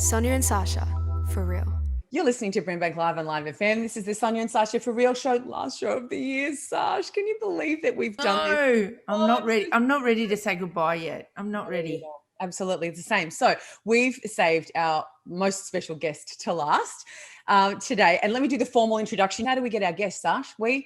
Sonia and Sasha, for real. You're listening to BRIMBANK Live on Live FM. This is the Sonia and Sasha for Real show, last show of the year. Sash, can you believe that we've done this? No, I'm not ready. I'm not ready to say goodbye yet. I'm not ready. Absolutely, it's the same. So we've saved our most special guest to last today. And let me do the formal introduction. How do we get our guest, Sash? We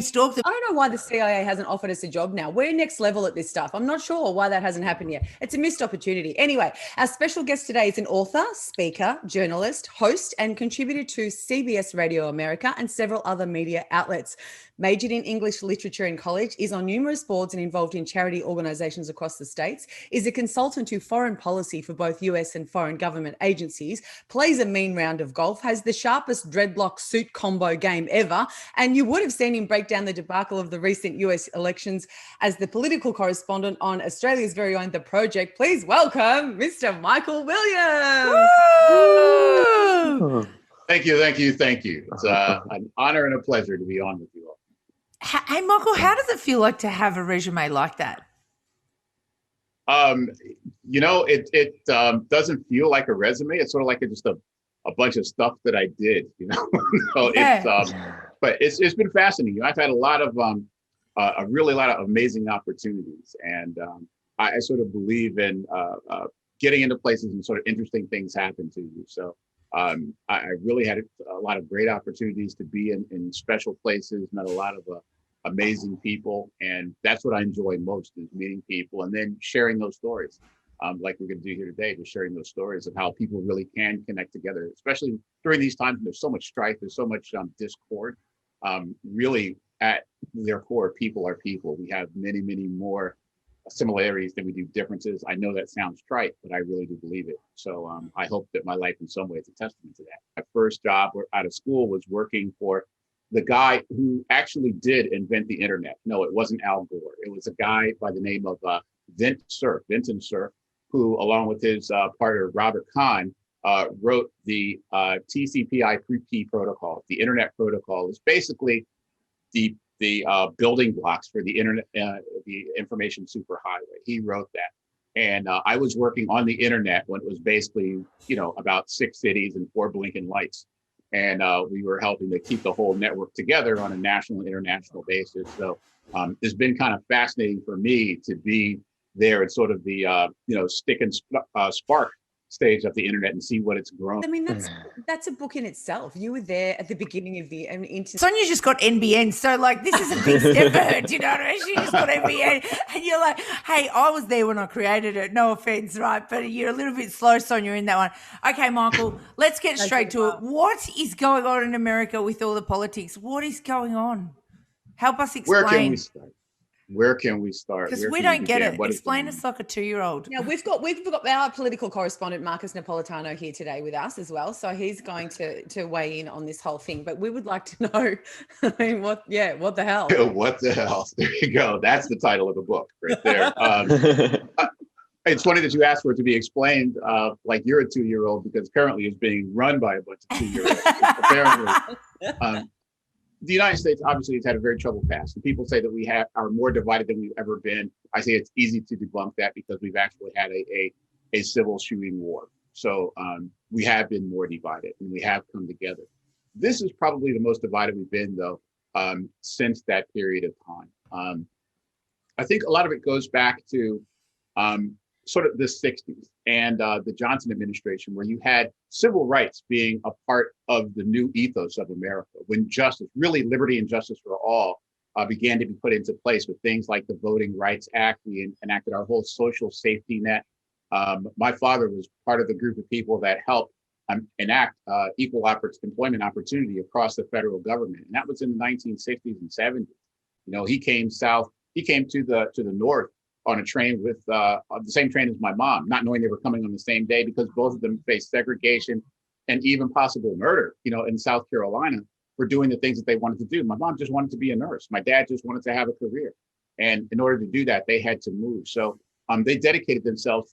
stalked them. I don't know why the CIA hasn't offered us a job now. We're next level at this stuff. I'm not sure why that hasn't happened yet. It's a missed opportunity. Anyway, our special guest today is an author, speaker, journalist, host, and contributor to CBS Radio America and several other media outlets. Majored in English literature in college, is on numerous boards and involved in charity organizations across the states, is a consultant to foreign policy for both US and foreign government agencies, plays a mean round of golf, has the sharpest dreadlock suit combo game ever, and you would have seen him break down the debacle of the recent US elections as the political correspondent on Australia's very own The Project. Please welcome Mr. Michael Williams. Woo! Thank you. It's an honor and a pleasure to be on with you all. Hey, Michael, how does it feel like to have a resume like that? It doesn't feel like a resume. It's sort of like just a bunch of stuff that I did, So Yeah. but it's been fascinating. I've had a lot of a lot of amazing opportunities, and I sort of believe in getting into places and sort of interesting things happen to you. So I really had a lot of great opportunities to be in special places, met a lot of amazing people. And that's what I enjoy most, is meeting people and then sharing those stories, like we're going to do here today, just sharing those stories of how people really can connect together, especially during these times when there's so much strife, there's so much discord. Really, at their core, people are people. We have many, many more similarities than we do differences. I know that sounds trite, but I really do believe it. So I hope that my life in some way is a testament to that. My first job out of school was working for the guy who actually did invent the internet. No, it wasn't Al Gore. It was a guy by the name of Vinton Cerf, who, along with his partner Robert Kahn, wrote the TCP/IP protocol. The internet protocol is basically the building blocks for the internet, the information superhighway. He wrote that. And I was working on the internet when it was basically, about 6 cities and 4 blinking lights. And we were helping to keep the whole network together on a national and international basis. So it's been kind of fascinating for me to be there at sort of the, stick and spark stage of the internet and see what it's grown. I mean, that's a book in itself. You were there at the beginning of the internet. Sonia just got NBN, so this is a big step for her. Do you know what I mean? She just got NBN, and you're like, "Hey, I was there when I created it. No offense, right? But you're a little bit slow, Sonia, in that one." Okay, Michael, let's get straight to it. What is going on in America with all the politics? What is going on? Help us explain. Where can we start? Because we don't get it. Explain us like a 2-year-old. Now we've got our political correspondent Marcus Napolitano here today with us as well, so he's going to weigh in on this whole thing. But we would like to know, what the hell? What the hell? There you go. That's the title of the book right there. It's funny that you asked for it to be explained like you're a 2-year-old, because currently it's being run by a bunch of 2-year-olds. Apparently. The United States obviously has had a very troubled past, and people say that we are more divided than we've ever been. I say it's easy to debunk that because we've actually had a civil shooting war. So we have been more divided, and we have come together. This is probably the most divided we've been, though, since that period of time. I think a lot of it goes back to sort of the 60s and the Johnson administration, where you had civil rights being a part of the new ethos of America, when justice, really liberty and justice for all, began to be put into place with things like the Voting Rights Act. We enacted our whole social safety net. My father was part of the group of people that helped enact equal employment opportunity across the federal government. And that was in the 1960s and 70s. He came south, he came to the north on a train with the same train as my mom, not knowing they were coming on the same day, because both of them faced segregation and even possible murder, in South Carolina, for doing the things that they wanted to do. My mom just wanted to be a nurse. My dad just wanted to have a career. And in order to do that, they had to move. So they dedicated themselves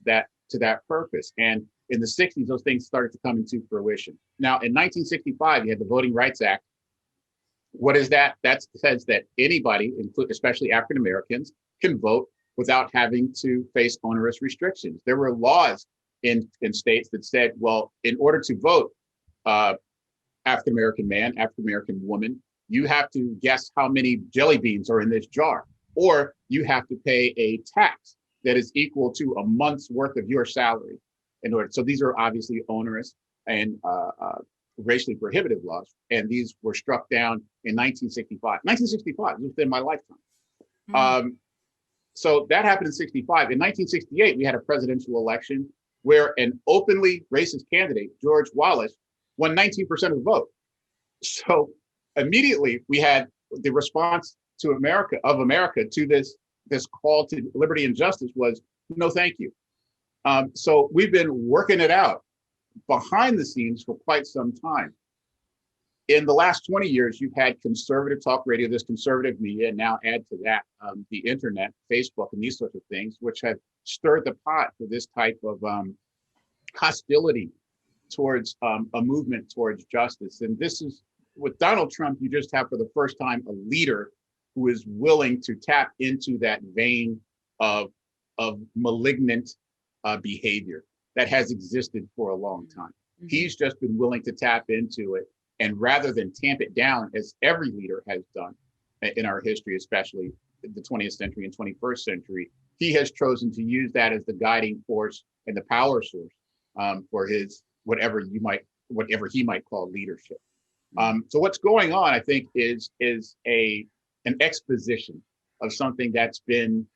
to that purpose. And in the 60s, those things started to come into fruition. Now, in 1965, you had the Voting Rights Act. What is that? That says that anybody, especially African Americans, can vote without having to face onerous restrictions. There were laws in states that said, well, in order to vote, African American man, African American woman, you have to guess how many jelly beans are in this jar, or you have to pay a tax that is equal to a month's worth of your salary in order. So these are obviously onerous and racially prohibitive laws, and these were struck down in 1965. 1965 was within my lifetime. So that happened in 65. In 1968, we had a presidential election where an openly racist candidate, George Wallace, won 19% of the vote. So immediately we had the response to America to this call to liberty and justice was no, thank you. So we've been working it out behind the scenes for quite some time. In the last 20 years, you've had conservative talk radio, this conservative media, and now add to that the internet, Facebook, and these sorts of things, which have stirred the pot for this type of hostility towards a movement towards justice. And this is, with Donald Trump, you just have for the first time a leader who is willing to tap into that vein of malignant behavior that has existed for a long time. Mm-hmm. He's just been willing to tap into it. And rather than tamp it down, as every leader has done in our history, especially the 20th century and 21st century, he has chosen to use that as the guiding force and the power source for his whatever he might call leadership. So what's going on, I think, is an exposition of something that's been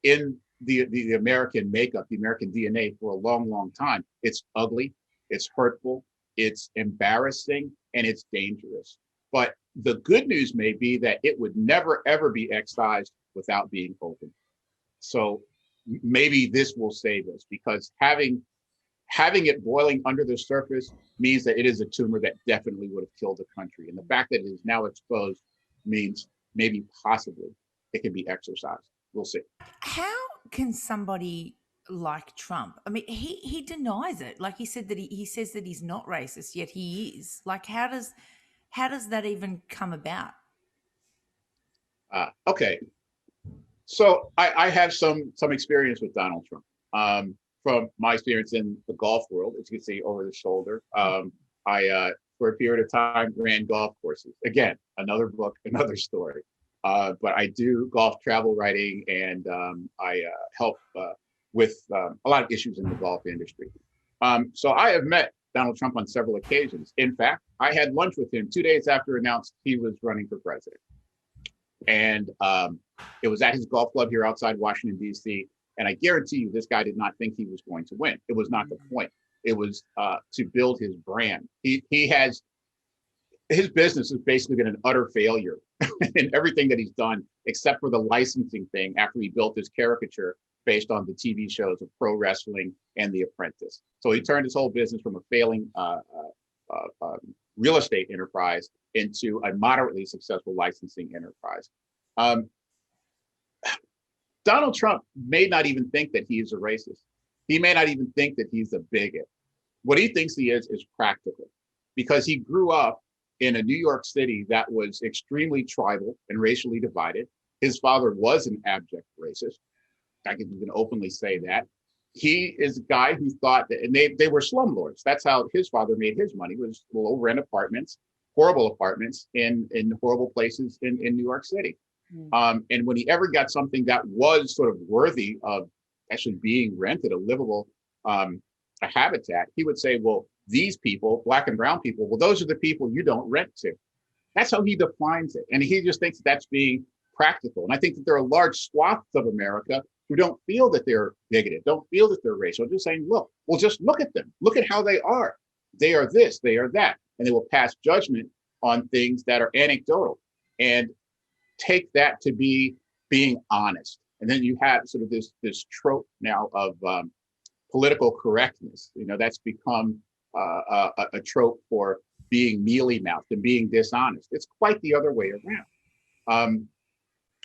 in the American makeup, the American DNA for a long, long time. It's ugly, it's hurtful, it's embarrassing, and it's dangerous. But the good news may be that it would never, ever be excised without being open. So maybe this will save us, because having it boiling under the surface means that it is a tumor that definitely would have killed the country. And the fact that it is now exposed means maybe possibly it can be exorcised. We'll see. How can somebody like Trump, I mean, he denies it. Like he said that he says that he's not racist, yet he is. Like, how does that even come about? Okay. So I have some experience with Donald Trump. From my experience in the golf world, as you can see over the shoulder, I for a period of time ran golf courses. Again, another book, another story. But I do golf travel writing, and I help with a lot of issues in the golf industry. So I have met Donald Trump on several occasions. In fact, I had lunch with him 2 days after announced he was running for president. And it was at his golf club here outside Washington, D.C. And I guarantee you, this guy did not think he was going to win. It was not the point. It was to build his brand. His business has basically been an utter failure in everything that he's done, except for the licensing thing after he built his caricature based on the TV shows of Pro Wrestling and The Apprentice. So he turned his whole business from a failing real estate enterprise into a moderately successful licensing enterprise. Donald Trump may not even think that he is a racist. He may not even think that he's a bigot. What he thinks he is practical, because he grew up in a New York City that was extremely tribal and racially divided. His father was an abject racist. I can even openly say that. He is a guy who thought that, and they were slumlords. That's how his father made his money, was low rent apartments, horrible apartments in horrible places in New York City. And when he ever got something that was sort of worthy of actually being rented, a livable a habitat, he would say, well, these people, Black and brown people, well, those are the people you don't rent to. That's how he defines it. And he just thinks that's being practical. And I think that there are large swaths of America who don't feel that they're bigoted, don't feel that they're racial, just saying, look, well, just look at them. Look at how they are. They are this, they are that. And they will pass judgment on things that are anecdotal and take that to be being honest. And then you have sort of this trope now of political correctness. You know, that's become a trope for being mealy-mouthed and being dishonest. It's quite the other way around.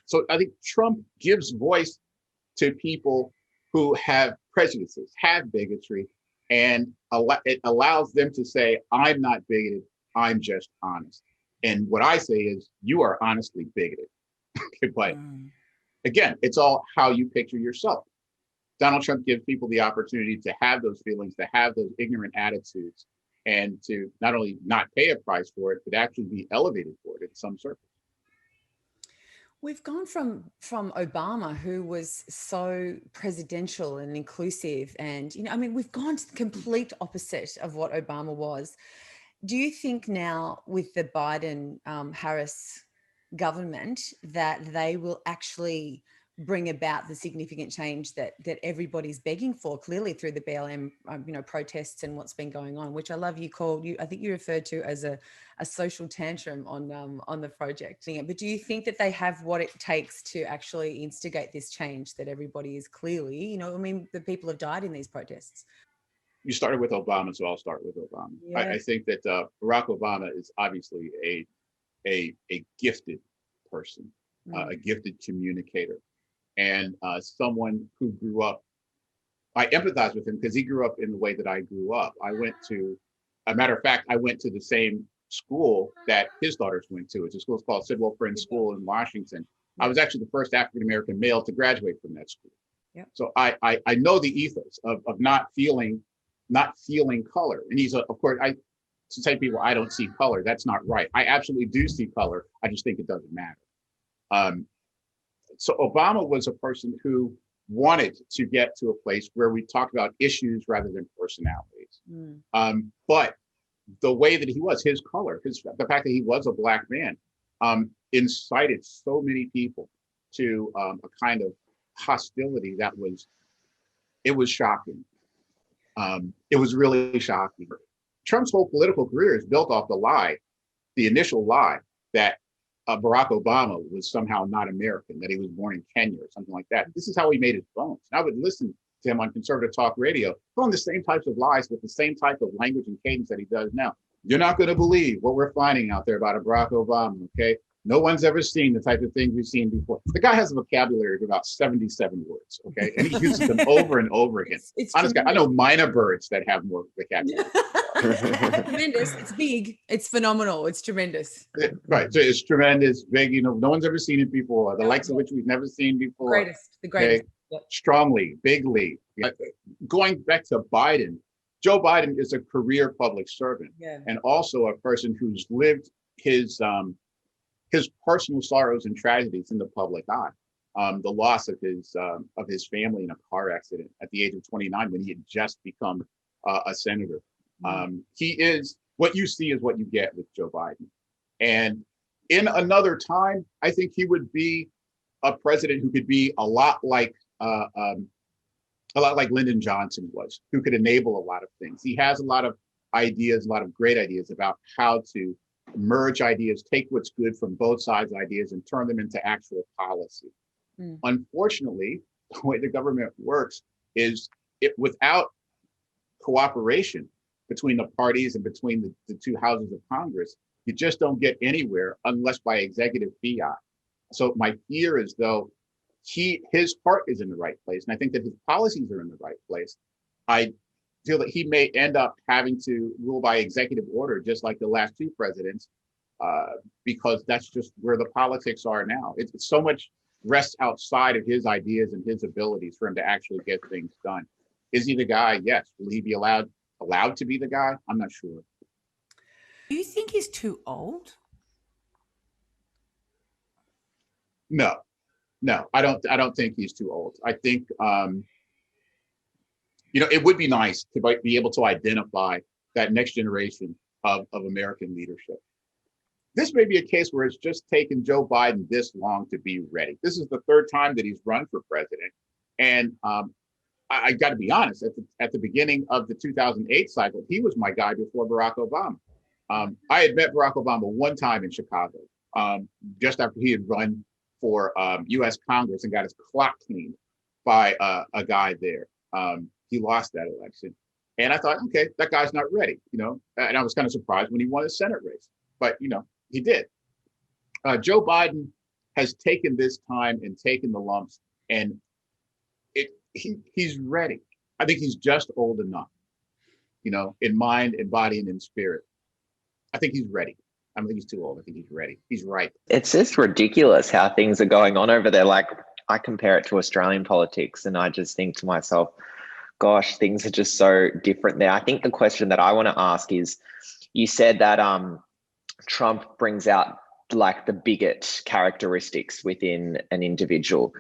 So I think Trump gives voice to people who have prejudices, have bigotry, and it allows them to say, I'm not bigoted, I'm just honest. And what I say is, you are honestly bigoted. But again, it's all how you picture yourself. Donald Trump gives people the opportunity to have those feelings, to have those ignorant attitudes, and to not only not pay a price for it, but actually be elevated for it in some circles. We've gone from Obama, who was so presidential and inclusive, and I mean, we've gone to the complete opposite of what Obama was. Do you think now with the Biden Harris government that they will actually bring about the significant change that everybody's begging for, clearly through the BLM protests and what's been going on, which I love I think you referred to as a social tantrum on the project. But do you think that they have what it takes to actually instigate this change that everybody is clearly, I mean, the people have died in these protests? You started with Obama, so I'll start with Obama. Yeah. I think that Barack Obama is obviously a gifted person, a gifted communicator, and someone who grew up. I empathize with him because he grew up in the way that I grew up. I went to the same school that his daughters went to. It's a school called Sidwell Friends School in Washington. I was actually the first African-American male to graduate from that school. Yep. So I know the ethos of not feeling color. And of course, to say to people, I don't see color, that's not right. I absolutely do see color. I just think it doesn't matter. So Obama was a person who wanted to get to a place where we talk about issues rather than personalities. But the way that he was, his color, the fact that he was a Black man, incited so many people to a kind of hostility that was shocking. It was really shocking. Trump's whole political career is built off the initial lie that Barack Obama was somehow not American, that he was born in Kenya or something like that. This is how he made his bones. And I would listen to him on conservative talk radio, telling the same types of lies with the same type of language and cadence that he does now. You're not going to believe what we're finding out there about a Barack Obama, okay? No one's ever seen the type of things we've seen before. The guy has a vocabulary of about 77 words, okay? And he uses them over and over again. Honestly, I know minor birds that have more vocabulary. It's tremendous. It's big. It's phenomenal. It's tremendous. Right. So it's tremendous, big. No one's ever seen it before. The likes of which we've never seen before. The greatest. Okay? Yep. Strongly, bigly. Going back to Biden, Joe Biden is a career public servant, and also a person who's lived his personal sorrows and tragedies in the public eye. The loss of his family in a car accident at the age of 29 when he had just become a senator. He is, what you see is what you get with Joe Biden. And in another time, I think he would be a president who could be a lot like Lyndon Johnson was, who could enable a lot of things. He has a lot of ideas, a lot of great ideas about how to merge ideas, take what's good from both sides' ideas and turn them into actual policy. Unfortunately, the way the government works is without cooperation between the parties and between the two houses of Congress, you just don't get anywhere unless by executive fiat. So my fear is, though, his heart is in the right place, and I think that his policies are in the right place, I feel that he may end up having to rule by executive order, just like the last two presidents, because that's just where the politics are now. It's so much rests outside of his ideas and his abilities for him to actually get things done. Is he the guy? Yes. Will he be allowed to be the guy? I'm not sure. Do you think he's too old? No, I don't think he's too old. I think, it would be nice to be able to identify that next generation of American leadership. This may be a case where it's just taken Joe Biden this long to be ready. This is the third time that he's run for president. And I got to be honest, at the beginning of the 2008 cycle, he was my guy before Barack Obama. I had met Barack Obama one time in Chicago, just after he had run for U.S. Congress and got his clock cleaned by a guy there. He lost that election. And I thought, okay, that guy's not ready, and I was kind of surprised when he won a Senate race, but, he did. Joe Biden has taken this time and taken the lumps, and he's ready. I think he's just old enough, in mind and body and in spirit. I think he's ready. I don't think he's too old. I think he's ready. He's right. It's just ridiculous how things are going on over there. Like, I compare it to Australian politics, and I just think to myself, gosh, things are just so different there. I think the question that I want to ask is, you said that Trump brings out like the bigot characteristics within an individual.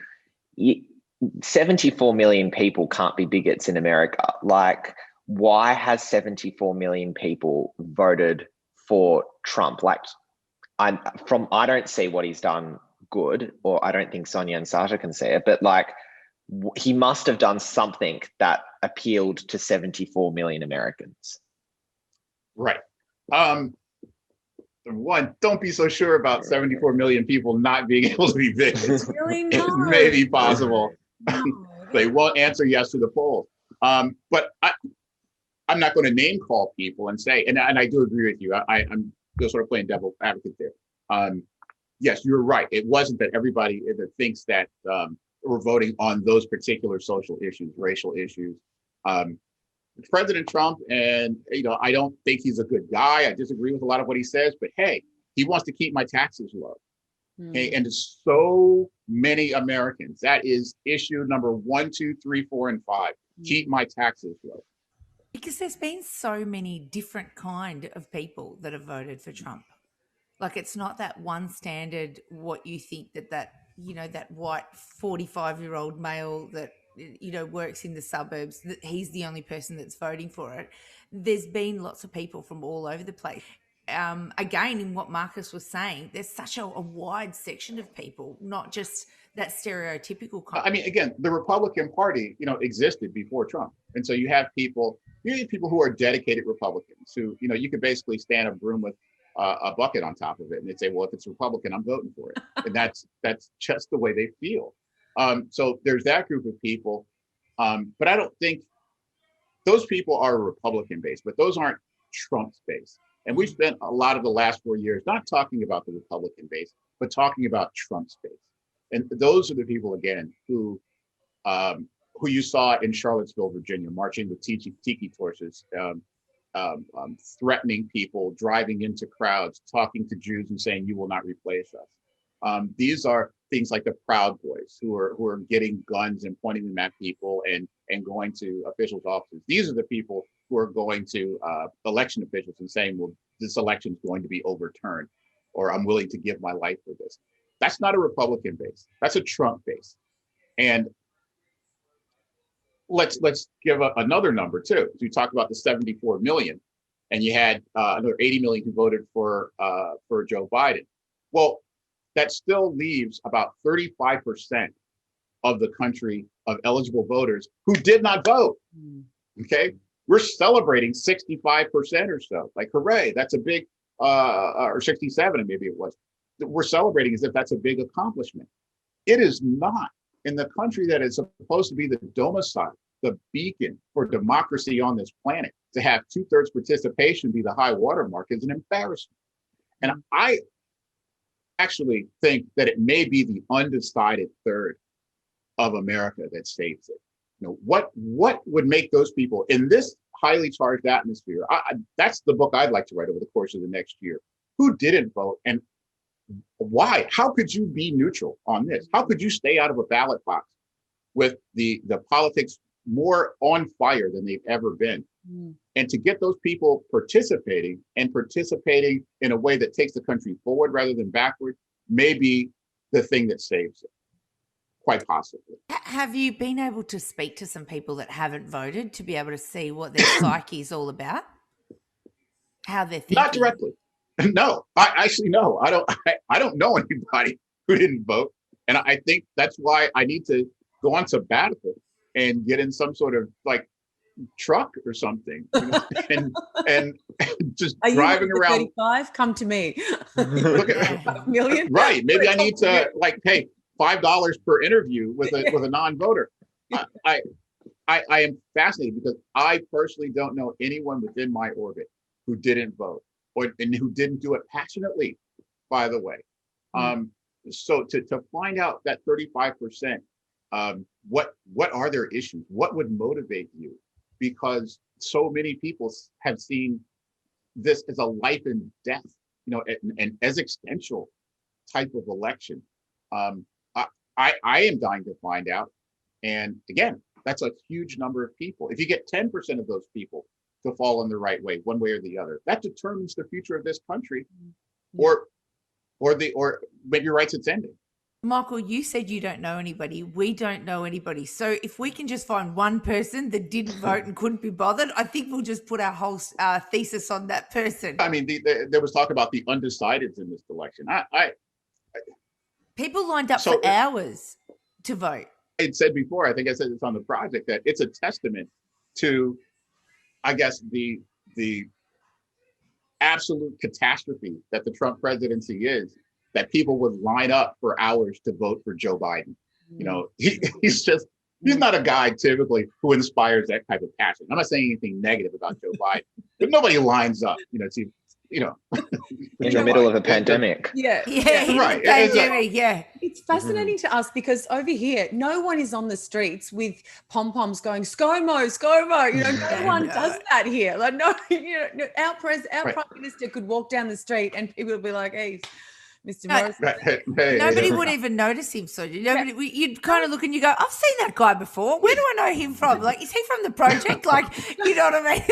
74 million people can't be bigots in America. Like, why has 74 million people voted for Trump? Like, I don't see what he's done good, or I don't think Sonia and Sasha can see it, but like, he must have done something that appealed to 74 million Americans. Right. One, don't be so sure about 74 million people not being able to be bigots. Really It not. may be possible. No. They won't answer yes to the polls. But I'm not going to name call people and say, and I do agree with you. I'm just sort of playing devil's advocate there. Yes, you're right. It wasn't that everybody that thinks that we're voting on those particular social issues, racial issues. President Trump, and I don't think he's a good guy. I disagree with a lot of what he says, but hey, he wants to keep my taxes low. Okay, and so many Americans, that is issue number 1, 2, 3, 4, and 5. Keep my taxes low. Because there's been so many different kind of people that have voted for Trump. Like, it's not that one standard, what you think that white 45-year-old male that, works in the suburbs, that he's the only person that's voting for it. There's been lots of people from all over the place. Again, in what Marcus was saying, there's such a wide section of people, not just that stereotypical kind. I mean, again, the Republican Party, existed before Trump. And so you have people who are dedicated Republicans who, you could basically stand a broom with a bucket on top of it and they'd say, well, if it's Republican, I'm voting for it. And that's just the way they feel. So there's that group of people. But I don't think those people are Republican based, but those aren't Trump's base. And we've spent a lot of the last 4 years not talking about the Republican base, but talking about Trump's base. And those are the people, again, who you saw in Charlottesville, Virginia, marching with tiki torches, threatening people, driving into crowds, talking to Jews and saying, you will not replace us. These are things like the Proud Boys who are getting guns and pointing them at people and going to officials' offices. These are the people who are going to election officials and saying, well, this election is going to be overturned, or I'm willing to give my life for this. That's not a Republican base. That's a Trump base. And let's give another number too. So you talk about the 74 million, and you had another 80 million who voted for Joe Biden. Well, that still leaves about 35% of the country of eligible voters who did not vote. Okay, we're celebrating 65% or so. Like, hooray! That's a big, or 67, maybe it was. We're celebrating as if that's a big accomplishment. It is not. In the country that is supposed to be the domicile, the beacon for democracy on this planet, to have 2/3 participation be the high watermark is an embarrassment. And I actually think that it may be the undecided third of America that saves it. What would make those people in this highly charged atmosphere? That's the book I'd like to write over the course of the next year. Who didn't vote and why? How could you be neutral on this? How could you stay out of a ballot box with the politics more on fire than they've ever been? And to get those people participating in a way that takes the country forward rather than backward may be the thing that saves it, quite possibly. Have you been able to speak to some people that haven't voted to be able to see what their psyche is all about? How they're thinking? Not directly. No, I don't know anybody who didn't vote. And I think that's why I need to go on sabbatical and get in some sort of like truck or something, and just driving around. 35? Come to me. Look at $5 million. Right. Maybe I need to pay $5 per interview with a non-voter. I am fascinated because I personally don't know anyone within my orbit who didn't vote and who didn't do it passionately, by the way. So to find out that 35%, what are their issues? What would motivate you? Because so many people have seen this as a life and death, an existential type of election. I am dying to find out. And again, that's a huge number of people. If you get 10% of those people to fall in the right way, one way or the other, that determines the future of this country, or maybe rights it's ending. Michael, you said you don't know anybody. We don't know anybody. So if we can just find one person that didn't vote and couldn't be bothered, I think we'll just put our whole thesis on that person. I mean, there was talk about the undecideds in this election. People lined up for hours to vote. I said before, I think I said this on the project, that it's a testament to, I guess, the absolute catastrophe that the Trump presidency is, that people would line up for hours to vote for Joe Biden. You know, he's not a guy typically who inspires that type of passion. I'm not saying anything negative about Joe Biden, but nobody lines up, in the middle of a pandemic. Yeah, right. Pandemic, It's fascinating to us because over here, no one is on the streets with pom-poms going, ScoMo, ScoMo. No one does that here. Like, no, our Prime Minister could walk down the street and people would be like, hey, Mr. Morrison. Nobody would even notice him, Sonia. You'd kind of look and you go, I've seen that guy before. Where do I know him from? Like, is he from the project? Like, you know what I mean?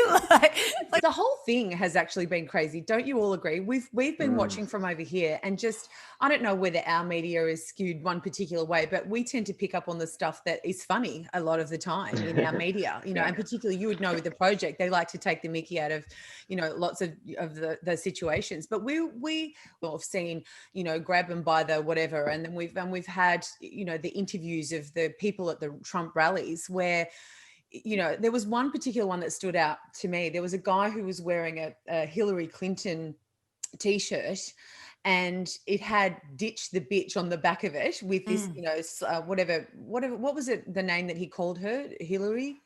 Like the whole thing has actually been crazy. Don't you all agree? We've been watching from over here, and just, I don't know whether our media is skewed one particular way, but we tend to pick up on the stuff that is funny a lot of the time in our media, and particularly you would know with the project, they like to take the mickey out of, lots of the situations. But we have seen, grab them by the whatever. And then we've had, the interviews of the people at the Trump rallies where, there was one particular one that stood out to me. There was a guy who was wearing a Hillary Clinton t-shirt, and it had "ditch the bitch" on the back of it with this, whatever, what was it, the name that he called her? Hillary?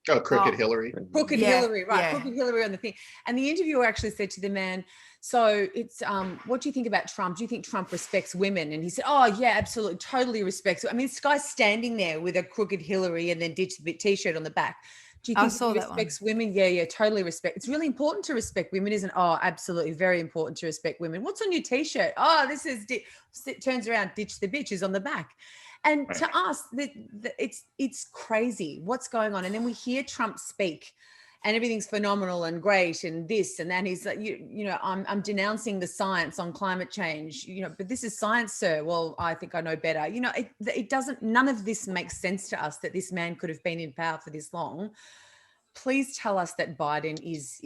Oh, Crooked Hillary. Crooked Hillary, right. Yeah. Crooked Hillary on the thing. And the interviewer actually said to the man, so it's, what do you think about Trump? Do you think Trump respects women? And he said, oh, yeah, absolutely, totally respects. I mean, this guy's standing there with a Crooked Hillary and then ditch the bit t-shirt on the back. Do you think he respects women? Yeah, totally respect. It's really important to respect women, isn't it? Oh, absolutely, very important to respect women. What's on your t-shirt? Oh, this is, turns around, ditch the bitch is on the back. And to us, it's crazy what's going on. And then we hear Trump speak and everything's phenomenal and great and this and that. He's like, I'm denouncing the science on climate change, but this is science, sir. Well, I think I know better. It doesn't, none of this makes sense to us that this man could have been in power for this long. Please tell us that Biden is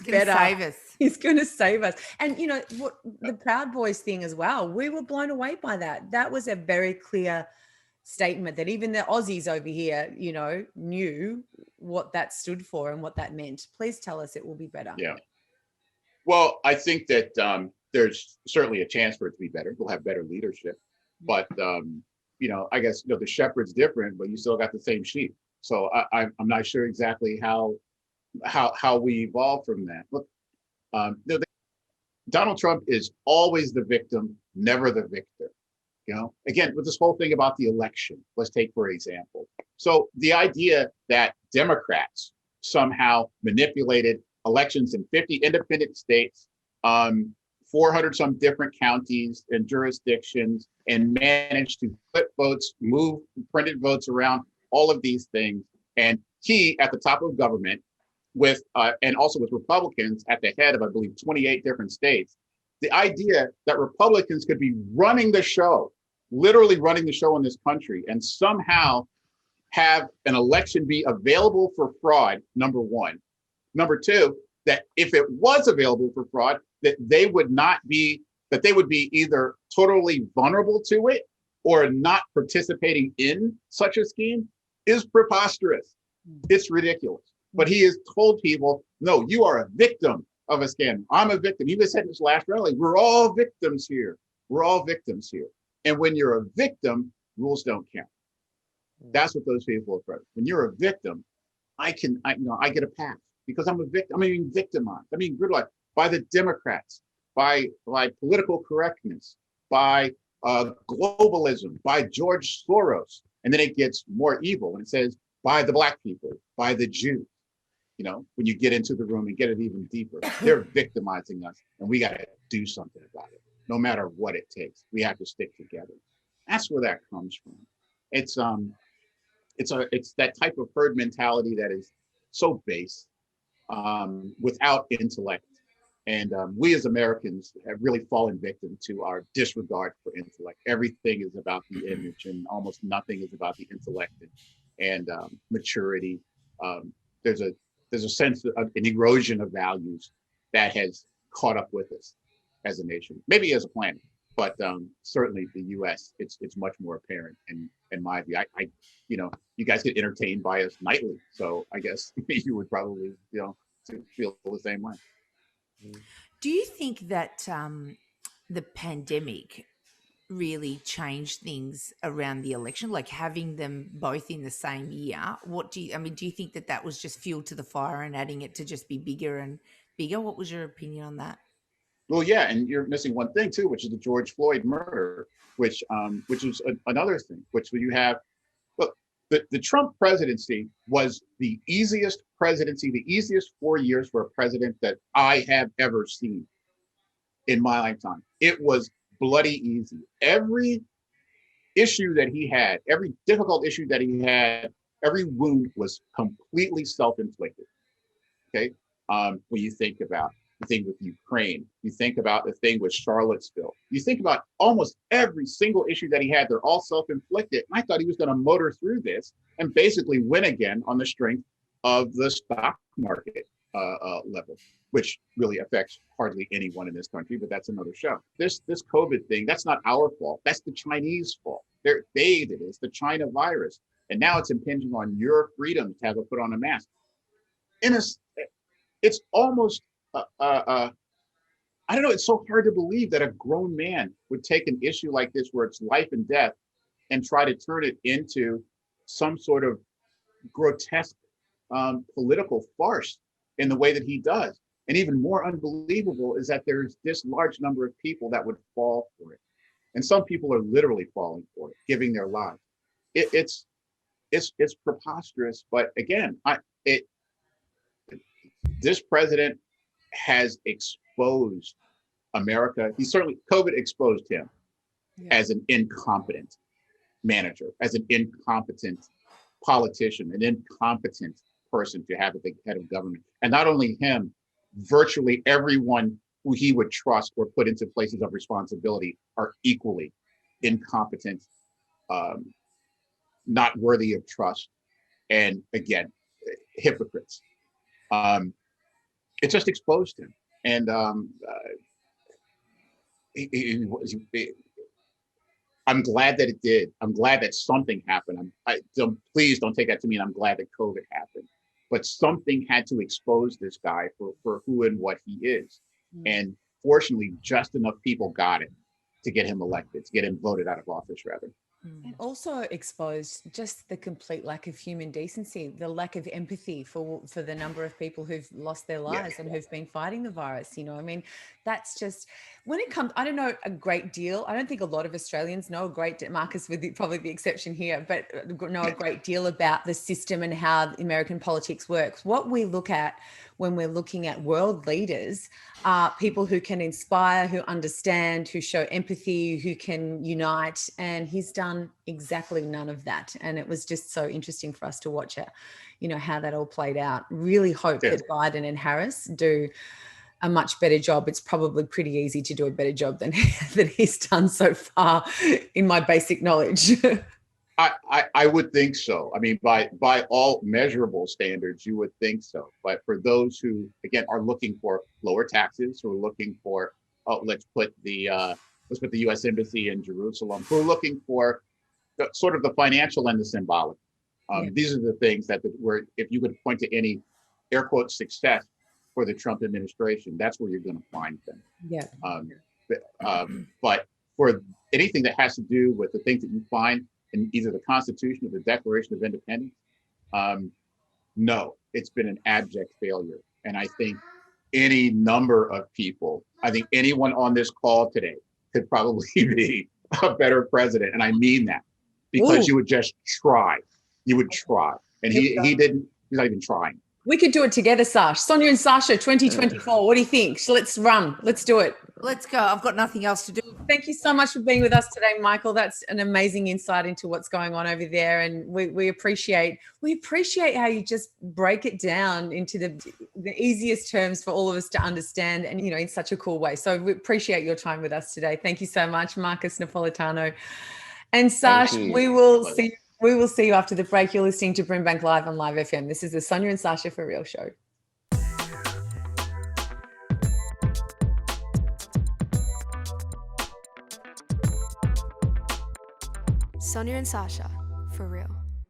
better. Save us. He's going to save us. And what the Proud Boys thing as well, we were blown away by that. That was a very clear statement that even the Aussies over here, knew what that stood for and what that meant. Please tell us it will be better. Yeah. Well, I think that there's certainly a chance for it to be better. We'll have better leadership, but I guess the shepherd's different, but you still got the same sheep. So I'm not sure exactly how we evolve from that. Look, Donald Trump is always the victim, never the victor. Again, with this whole thing about the election, let's take for example. So the idea that Democrats somehow manipulated elections in 50 independent states, 400 some different counties and jurisdictions, and managed to flip votes, move printed votes around, all of these things, and he at the top of government with, and also with Republicans at the head of, I believe, 28 different states. The idea that Republicans could be running the show, literally running the show in this country, and somehow have an election be available for fraud, number one. Number two, that if it was available for fraud, that they would be either totally vulnerable to it or not participating in such a scheme, is preposterous. It's ridiculous. But he has told people, no, you are a victim of a scam. I'm a victim. He even said in his last rally, we're all victims here. We're all victims here. And when you're a victim, rules don't count. That's what those people are for. When you're a victim, I get a pass because I'm a victim. I'm being victimized. I'm being brutalized by the Democrats, by political correctness, by globalism, by George Soros. And then it gets more evil and it says by the Black people, by the Jews. When you get into the room and get it even deeper, they're victimizing us, and we got to do something about it. No matter what it takes, we have to stick together. That's where that comes from. It's it's that type of herd mentality that is so base, without intellect. And we as Americans have really fallen victim to our disregard for intellect. Everything is about the image, and almost nothing is about the intellect and maturity. Um, there's a sense of an erosion of values that has caught up with us as a nation, maybe as a planet, but certainly the U.S. It's much more apparent. And in my view, I you guys get entertained by us nightly, so I guess you would probably feel the same way. Do you think that the pandemic really changed things around the election, like having them both in the same year? Do you think that that was just fuel to the fire and adding it to just be bigger and bigger? What was your opinion on that? Well, yeah, and you're missing one thing too, which is the George Floyd murder, which is another thing. Which you have, look, the Trump presidency was the easiest presidency, the easiest 4 years for a president that I have ever seen in my lifetime. It was bloody easy. Every issue that he had, every difficult issue that he had, every wound was completely self-inflicted. Okay, when you think about the thing with Ukraine, you think about the thing with Charlottesville, you think about almost every single issue that he had, they're all self-inflicted. And I thought he was going to motor through this and basically win again on the strength of the stock market level, which really affects hardly anyone in this country, but that's another show. This COVID thing, that's not our fault. That's the Chinese fault. They did it. It's the China virus. And now it's impinging on your freedom to have a put on a mask. It's almost, I don't know, it's so hard to believe that a grown man would take an issue like this where it's life and death and try to turn it into some sort of grotesque political farce in the way that he does. And even more unbelievable is that there's this large number of people that would fall for it. And some people are literally falling for it, giving their lives. It's preposterous. But again, this president has exposed America. COVID exposed him as an incompetent manager, as an incompetent politician, an incompetent person to have at the head of government. And not only him, virtually everyone who he would trust or put into places of responsibility are equally incompetent, not worthy of trust, and again, hypocrites. It just exposed him. And I'm glad that it did. I'm glad that something happened. Please don't take that to mean I'm glad that COVID happened. But something had to expose this guy for who and what he is. And fortunately, just enough people got it to get him elected, to get him voted out of office, rather. And also exposed just the complete lack of human decency, the lack of empathy for the number of people who've lost their lives and who've been fighting the virus. I mean, that's just, when it comes, I don't know a great deal. I don't think a lot of Australians know a great deal, Marcus with probably the exception here, but know a great deal about the system and how American politics works. What we look at when we're looking at world leaders are people who can inspire, who understand, who show empathy, who can unite. And he's done exactly none of that. And it was just so interesting for us to watch it, how that all played out. Really hope that Biden and Harris do a much better job. It's probably pretty easy to do a better job than he's done so far, in my basic knowledge. I would think so. I mean, by all measurable standards, you would think so. But for those who, again, are looking for lower taxes, who are looking for, let's put the U.S. Embassy in Jerusalem, who are looking for sort of the financial and the symbolic. These are the things that where, if you could point to any air quote success for the Trump administration, that's where you're going to find them. Yeah. But for anything that has to do with the things that you find in either the Constitution or the Declaration of Independence, no, it's been an abject failure. And I think any number of people, I think anyone on this call today could probably be a better president. And I mean that, because you would just try. You would try. And he didn't, he's not even trying. We could do it together, Sash. Sonia and Sasha, 2024. What do you think? So let's run. Let's do it. Let's go. I've got nothing else to do. Thank you so much for being with us today, Michael. That's an amazing insight into what's going on over there, and we appreciate how you just break it down into the easiest terms for all of us to understand, and in such a cool way. So we appreciate your time with us today. Thank you so much, Marcus Napolitano. And Sash, we will see you after the break. You're listening to BRIMBANK Live on Live FM. This is the Sonia and Sasha for Real show. Sonia and Sasha, for real.